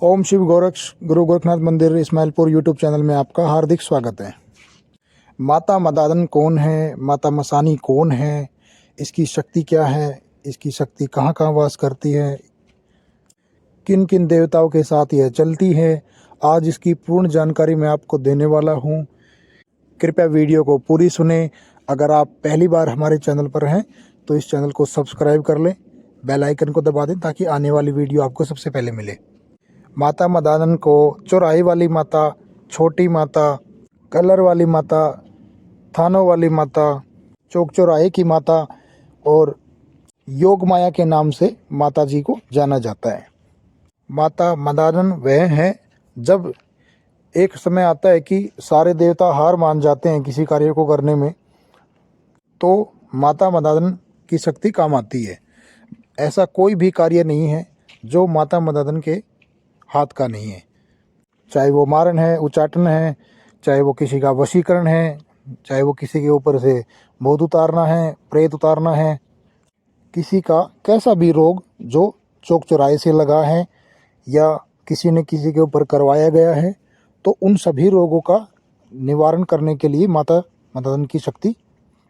ओम शिव गोरक्ष गुरु गोरखनाथ मंदिर Ismailpur YouTube channel में आपका हार्दिक स्वागत है। माता मदादन कौन है, माता मसानी कौन है, इसकी शक्ति क्या है, इसकी शक्ति कहाँ कहाँ वास करती है, किन किन देवताओं के साथ यह चलती है, आज इसकी पूर्ण जानकारी मैं आपको देने वाला हूँ। कृपया वीडियो को पूरी सुने। अगर आप पहली बार हमारे चैनल पर हैं तो इस चैनल को सब्सक्राइब कर लें, बेल आइकन को दबा दें ताकि आने वाली वीडियो आपको सबसे पहले मिले। माता मदादन को चौराहे वाली माता, छोटी माता, कलर वाली माता, थानों वाली माता, चौक चौराहे की माता और योग माया के नाम से माता जी को जाना जाता है। माता मदादन वह है जब एक समय आता है कि सारे देवता हार मान जाते हैं किसी कार्य को करने में, तो माता मदादन की शक्ति काम आती है। ऐसा कोई भी कार्य नहीं है जो माता मदादन के हाथ का नहीं है, चाहे वो मारण है, उच्चाटन है, चाहे वो किसी का वशीकरण है, चाहे वो किसी के ऊपर से भूत उतारना है, प्रेत उतारना है, किसी का कैसा भी रोग जो चौक चौराहे से लगा है या किसी ने किसी के ऊपर करवाया गया है, तो उन सभी रोगों का निवारण करने के लिए माता मदादन की शक्ति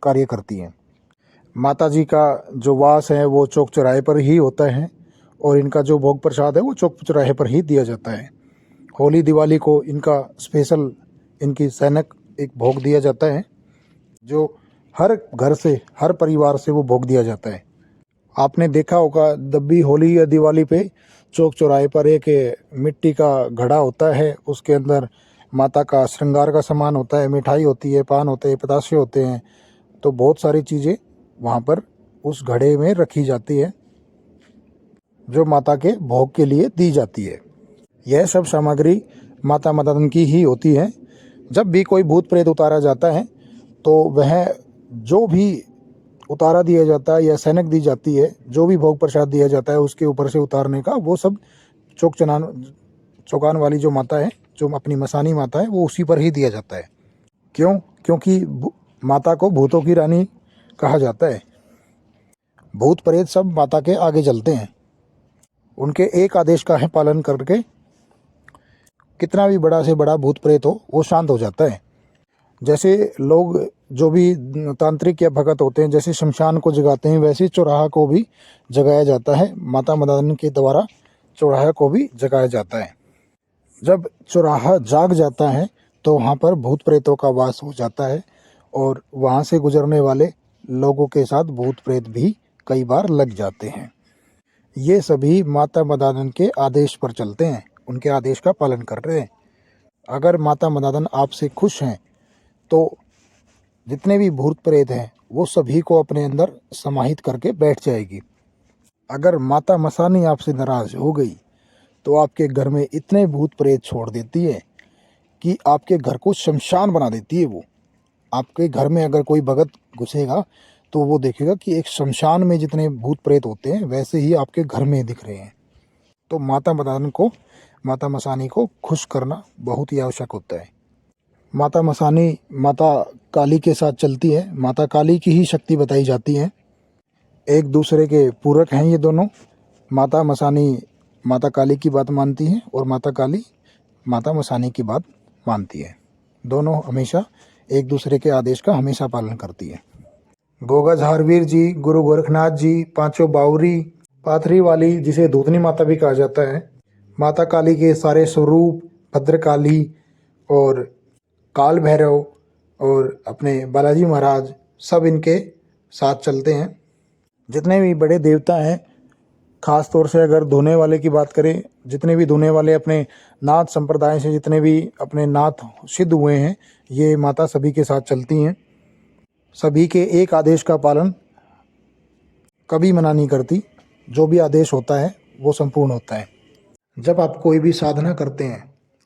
कार्य करती है। माता जी का जो वास है वो चौक चौराहे पर ही होता है और इनका जो भोग प्रसाद है वो चौक चौराहे पर ही दिया जाता है। होली दिवाली को इनका स्पेशल इनकी सैनक एक भोग दिया जाता है, जो हर घर से, हर परिवार से वो भोग दिया जाता है। आपने देखा होगा जब भी होली या दिवाली पे चौक चौराहे पर एक मिट्टी का घड़ा होता है, उसके अंदर माता का श्रृंगार का सामान होता है, मिठाई होती है, पान होते हैं, पतासे होते हैं, तो बहुत सारी चीज़ें वहाँ पर उस घड़े में रखी जाती है जो माता के भोग के लिए दी जाती है। यह सब सामग्री माता मदादन की ही होती है। जब भी कोई भूत प्रेत उतारा जाता है तो वह जो भी उतारा दिया जाता है या सैनक दी जाती है, जो भी भोग प्रसाद दिया जाता है उसके ऊपर से उतारने का, वो सब चौकान वाली जो माता है, जो अपनी मसानी माता है, वो उसी पर ही दिया जाता है। क्यों? क्योंकि माता को भूतों की रानी कहा जाता है। भूत प्रेत सब माता के आगे चलते हैं, उनके एक आदेश का है पालन करके कितना भी बड़ा से बड़ा भूत प्रेत हो वो शांत हो जाता है। जैसे लोग जो भी तांत्रिक या भगत होते हैं, जैसे शमशान को जगाते हैं, वैसे चौराहा को भी जगाया जाता है। माता मदादन के द्वारा चौराहा को भी जगाया जाता है। जब चौराहा जाग जाता है तो वहाँ पर भूत प्रेतों का वास हो जाता है और वहाँ से गुजरने वाले लोगों के साथ भूत प्रेत भी कई बार लग जाते हैं। ये सभी माता मदादन के आदेश पर चलते हैं, उनके आदेश का पालन कर रहे हैं। अगर माता मदादन आपसे खुश हैं तो जितने भी भूत प्रेत हैं वो सभी को अपने अंदर समाहित करके बैठ जाएगी। अगर माता मसानी आपसे नाराज हो गई तो आपके घर में इतने भूत प्रेत छोड़ देती है कि आपके घर को शमशान बना देती है। वो आपके घर में अगर कोई भगत घुसेगा तो वो देखेगा कि एक शमशान में जितने भूत प्रेत होते हैं वैसे ही आपके घर में दिख रहे हैं। तो माता मदादन को, माता मसानी को खुश करना बहुत ही आवश्यक होता है। माता मसानी माता काली के साथ चलती है। माता काली की ही शक्ति बताई जाती है। एक दूसरे के पूरक हैं ये दोनों। माता मसानी माता काली की बात मानती है और माता काली माता मसानी की बात मानती है। दोनों हमेशा एक दूसरे के आदेश का हमेशा पालन करती है। गोगा झारवीर जी, गुरु गोरखनाथ जी, पांचों बावरी, पाथरी वाली जिसे दूधनी माता भी कहा जाता है, माता काली के सारे स्वरूप, भद्रकाली और काल भैरव और अपने बालाजी महाराज, सब इनके साथ चलते हैं। जितने भी बड़े देवता हैं, ख़ास तौर से अगर धोने वाले की बात करें, जितने भी धोने वाले अपने नाथ संप्रदाय से जितने भी अपने नाथ सिद्ध हुए हैं, ये माता सभी के साथ चलती हैं। सभी के एक आदेश का पालन कभी मना नहीं करती। जो भी आदेश होता है वो संपूर्ण होता है। जब आप कोई भी साधना करते हैं,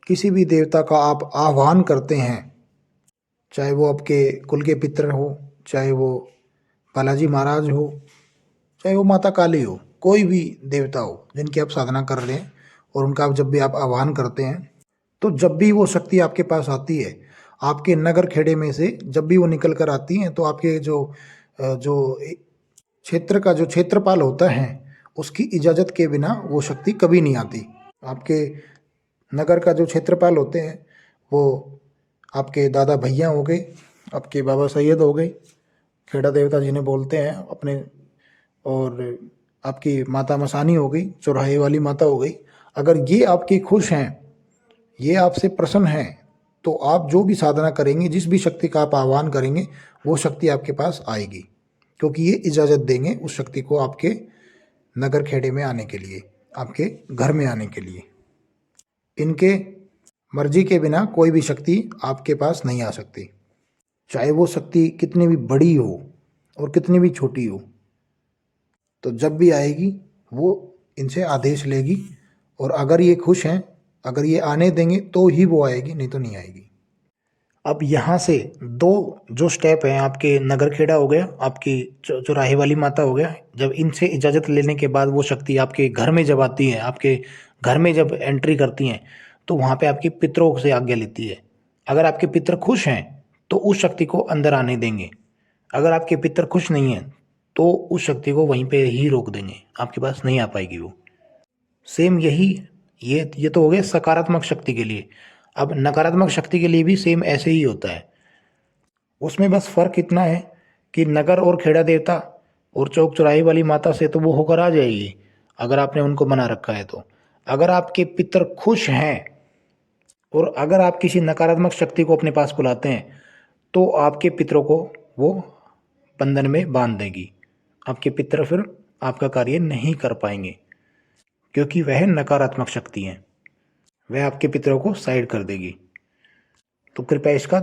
किसी भी देवता का आप आह्वान करते हैं, चाहे वो आपके कुल के पितर हो, चाहे वो बालाजी महाराज हो, चाहे वो माता काली हो, कोई भी देवता हो जिनकी आप साधना कर रहे हैं और उनका जब भी आप आह्वान करते हैं, तो जब भी वो शक्ति आपके पास आती है, आपके नगर खेड़े में से जब भी वो निकल कर आती हैं, तो आपके जो क्षेत्र का जो क्षेत्रपाल होता है उसकी इजाज़त के बिना वो शक्ति कभी नहीं आती। आपके नगर का जो क्षेत्रपाल होते हैं वो आपके दादा भैया हो गए, आपके बाबा सैयद हो गए, खेड़ा देवता जिन्हें बोलते हैं अपने, और आपकी माता मसानी हो गई, चौराहे वाली माता हो गई। अगर ये आपकी खुश हैं, ये आपसे प्रसन्न हैं, तो आप जो भी साधना करेंगे, जिस भी शक्ति का आप आह्वान करेंगे, वो शक्ति आपके पास आएगी, क्योंकि ये इजाज़त देंगे उस शक्ति को आपके नगर खेड़े में आने के लिए, आपके घर में आने के लिए। इनके मर्जी के बिना कोई भी शक्ति आपके पास नहीं आ सकती, चाहे वो शक्ति कितनी भी बड़ी हो और कितनी भी छोटी हो। तो जब भी आएगी वो इनसे आदेश लेगी, और अगर ये खुश हैं, अगर ये आने देंगे तो ही वो आएगी, नहीं तो नहीं आएगी। अब यहाँ से दो जो स्टेप हैं, आपके नगर खेड़ा हो गया, आपकी चौराहे वाली माता हो गया। जब इनसे इजाज़त लेने के बाद वो शक्ति आपके घर में जब आती है, आपके घर में जब एंट्री करती हैं, तो वहाँ पे आपके पितरों से आज्ञा लेती है। अगर आपके पितर खुश हैं तो उस शक्ति को अंदर आने देंगे, अगर आपके पितर खुश नहीं हैं तो उस शक्ति को वहीं पे ही रोक देंगे, आपके पास नहीं आ पाएगी वो। सेम यही, ये तो हो गया सकारात्मक शक्ति के लिए। अब नकारात्मक शक्ति के लिए भी सेम ऐसे ही होता है। उसमें बस फ़र्क इतना है कि नगर और खेड़ा देवता और चौक चौराहे वाली माता से तो वो होकर आ जाएगी, अगर आपने उनको मना रखा है तो। अगर आपके पितर खुश हैं और अगर आप किसी नकारात्मक शक्ति को अपने पास बुलाते हैं, तो आपके पितरों को वो बंधन में बांध देगी। आपके पितर फिर आपका कार्य नहीं कर पाएंगे, क्योंकि वह नकारात्मक शक्ति है, वह आपके पितरों को साइड कर देगी। तो कृपया इसका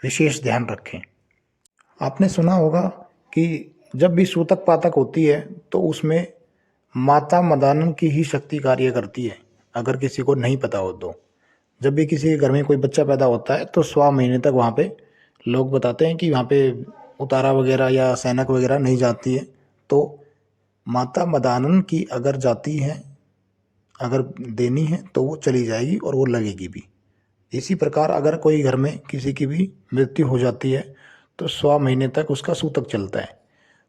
विशेष ध्यान रखें। आपने सुना होगा कि जब भी सूतक पातक होती है तो उसमें माता मदानन की ही शक्ति कार्य करती है, अगर किसी को नहीं पता हो तो। जब भी किसी के घर में कोई बच्चा पैदा होता है तो 100 महीने तक वहाँ पे लोग बताते हैं कि वहाँ पे उतारा वगैरह या सैनक वगैरह नहीं जाती है, तो माता मदानन की अगर जाती है, अगर देनी है तो वो चली जाएगी और वो लगेगी भी। इसी प्रकार अगर कोई घर में किसी की भी मृत्यु हो जाती है तो 100 महीने तक उसका सूतक चलता है,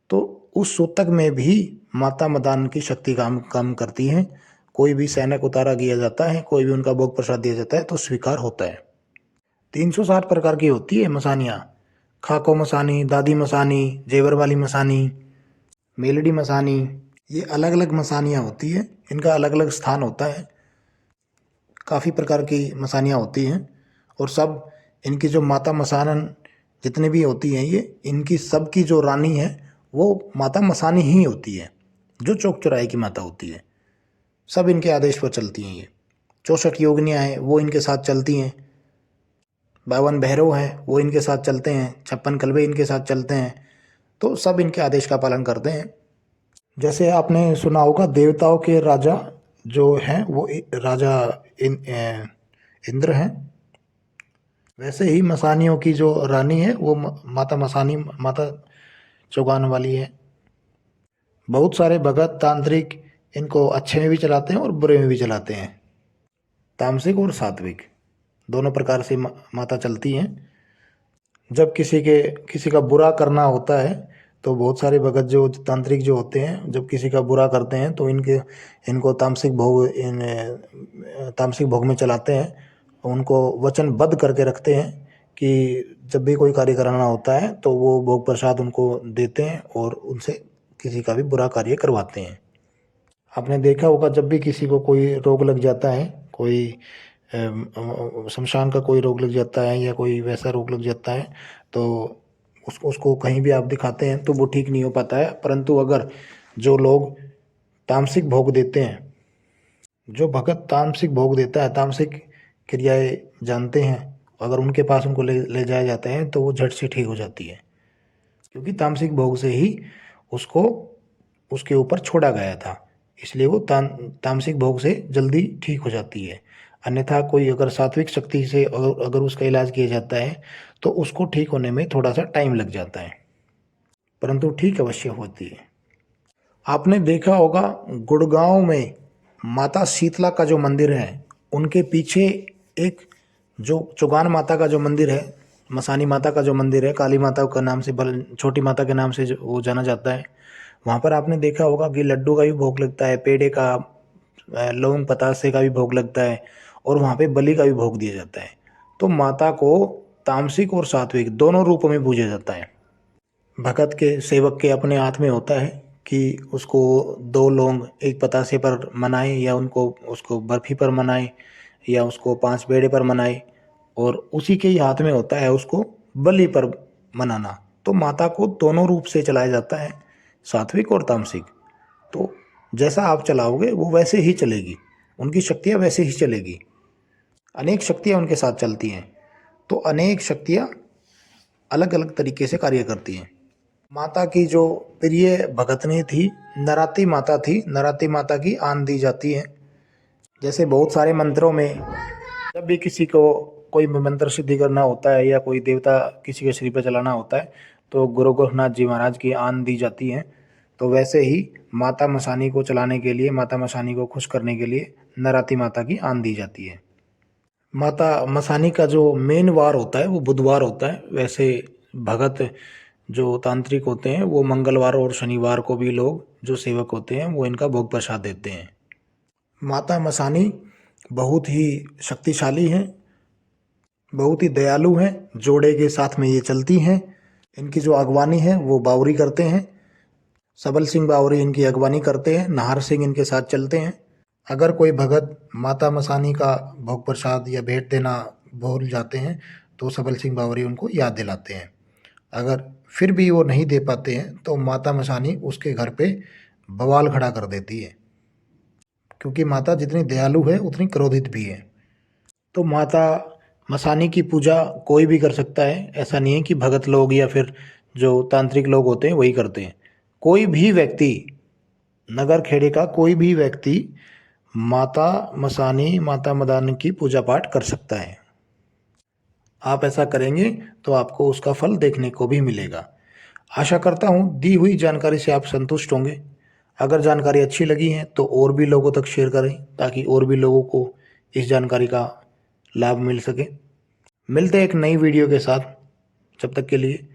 तो उस सूतक में भी माता मदान की शक्ति काम करती है। कोई भी सैनक उतारा किया जाता है, कोई भी उनका भोग प्रसाद दिया जाता है तो स्वीकार होता है। 360 प्रकार की होती है मसानियाँ। खाको मसानी, दादी मसानी, जेवर वाली मसानी, मेलडी मसानी, ये अलग अलग मसानियाँ होती है, इनका अलग अलग स्थान होता है। काफ़ी प्रकार की मसानियाँ होती हैं, और सब इनकी जो माता मसानन जितनी भी होती हैं, ये इनकी सब की जो रानी है वो माता मसानी ही होती है, जो चौक चौराहे की माता होती है। सब इनके आदेश पर चलती हैं। ये 64 योगिनियाँ हैं, वो इनके साथ चलती हैं। 52 भैरव हैं, वो इनके साथ चलते हैं। 56 कलबे इनके साथ चलते हैं। तो सब इनके आदेश का पालन करते हैं। जैसे आपने सुना होगा देवताओं के राजा जो हैं वो राजा इंद्र हैं, वैसे ही मसानियों की जो रानी है वो माता मसानी, माता चौगान वाली है। बहुत सारे भगत तांत्रिक इनको अच्छे में भी चलाते हैं और बुरे में भी चलाते हैं। तामसिक और सात्विक दोनों प्रकार से माता चलती हैं। जब किसी का बुरा करना होता है तो बहुत सारे भगत जो तांत्रिक जो होते हैं, जब किसी का बुरा करते हैं तो इनको तामसिक भोग में चलाते हैं। उनको वचनबद्ध करके रखते हैं कि जब भी कोई कार्य कराना होता है तो वो भोग प्रसाद उनको देते हैं और उनसे किसी का भी बुरा कार्य करवाते हैं। आपने देखा होगा जब भी किसी को कोई रोग लग जाता है, कोई शमशान का कोई रोग लग जाता है या कोई वैसा रोग लग जाता है, तो उसको कहीं भी आप दिखाते हैं तो वो ठीक नहीं हो पाता है। परंतु अगर जो लोग तामसिक भोग देते हैं, जो भगत तामसिक भोग देता है, तामसिक क्रियाएं जानते हैं, अगर उनके पास उनको ले जाया जाता है तो वो झट से ठीक हो जाती है, क्योंकि तामसिक भोग से ही उसको उसके ऊपर छोड़ा गया था, इसलिए वो तामसिक भोग से जल्दी ठीक हो जाती है। अन्यथा कोई अगर सात्विक शक्ति से अगर उसका इलाज किया जाता है तो उसको ठीक होने में थोड़ा सा टाइम लग जाता है, परंतु ठीक अवश्य होती है। आपने देखा होगा गुड़गांव में माता शीतला का जो मंदिर है, उनके पीछे एक जो चौगान माता का जो मंदिर है, मसानी माता का जो मंदिर है, काली माता का नाम से, छोटी माता के नाम से वो जाना जाता है। वहाँ पर आपने देखा होगा कि लड्डू का भी भोग लगता है, पेड़े का, लौंग पतासे का भी भोग लगता है, और वहाँ पे बलि का भी भोग दिया जाता है। तो माता को तामसिक और सात्विक दोनों रूपों में पूजा जाता है। भगत के सेवक के अपने हाथ में होता है कि उसको 2 लौंग एक पतासे पर मनाए, या उसको बर्फी पर मनाए, या उसको 5 पेड़े पर मनाए, और उसी के ही हाथ में होता है उसको बलि पर मनाना। तो माता को दोनों रूप से चलाया जाता है, सात्विक और तामसिक। तो जैसा आप चलाओगे वो वैसे ही चलेगी, उनकी शक्तियाँ वैसे ही चलेगी। अनेक शक्तियाँ उनके साथ चलती हैं, तो अनेक शक्तियाँ अलग अलग तरीके से कार्य करती हैं। माता की जो प्रिय भगतनी थी, नराती माता थी, नराती माता की आन दी जाती है। जैसे बहुत सारे मंत्रों में जब भी किसी को कोई मंत्र सिद्धि करना होता है या कोई देवता किसी के शरीर पर चलाना होता है, तो गुरु गोरखनाथ जी महाराज की आन दी जाती है। तो वैसे ही माता मसानी को चलाने के लिए, माता मसानी को खुश करने के लिए नराती माता की आन दी जाती है। माता मसानी का जो मेन वार होता है वो बुधवार होता है। वैसे भगत जो तांत्रिक होते हैं वो मंगलवार और शनिवार को भी लोग जो सेवक होते हैं वो इनका भोग प्रसाद देते हैं। माता मसानी बहुत ही शक्तिशाली हैं, बहुत ही दयालु हैं, जोड़े के साथ में ये चलती हैं। इनकी जो अगवानी है वो बावरी करते हैं, सबल सिंह बावरी इनकी अगवानी करते हैं, नाहर सिंह इनके साथ चलते हैं। अगर कोई भगत माता मसानी का भोग प्रसाद या भेंट देना भूल जाते हैं तो सबल सिंह बावरी उनको याद दिलाते हैं। अगर फिर भी वो नहीं दे पाते हैं तो माता मसानी उसके घर पे बवाल खड़ा कर देती है, क्योंकि माता जितनी दयालु है उतनी क्रोधित भी है। तो माता मसानी की पूजा कोई भी कर सकता है, ऐसा नहीं है कि भगत लोग या फिर जो तांत्रिक लोग होते हैं वही करते हैं। कोई भी व्यक्ति, नगर खेड़े का कोई भी व्यक्ति माता मसानी, माता मदानी की पूजा पाठ कर सकता है। आप ऐसा करेंगे तो आपको उसका फल देखने को भी मिलेगा। आशा करता हूँ दी हुई जानकारी से आप संतुष्ट होंगे। अगर जानकारी अच्छी लगी है तो और भी लोगों तक शेयर करें, ताकि और भी लोगों को इस जानकारी का लाभ मिल सके। मिलते हैं एक नई वीडियो के साथ, जब तक के लिए